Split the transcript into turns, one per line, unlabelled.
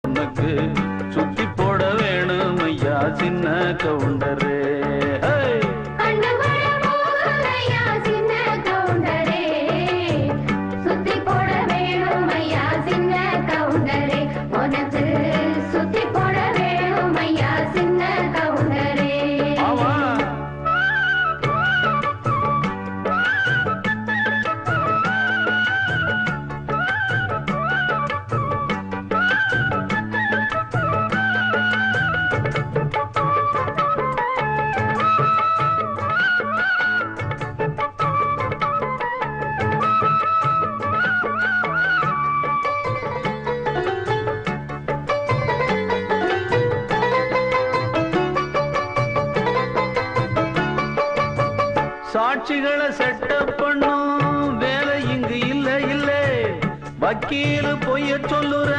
உனக்கு சுத்தி போட வேணும் ஐயா சின்ன கவுண்டரே. சாட்சிகளை செட்டப் பண்ணும் வேலை இங்கு இல்ல இல்ல, வக்கீல் பொய்ய சொல்லுற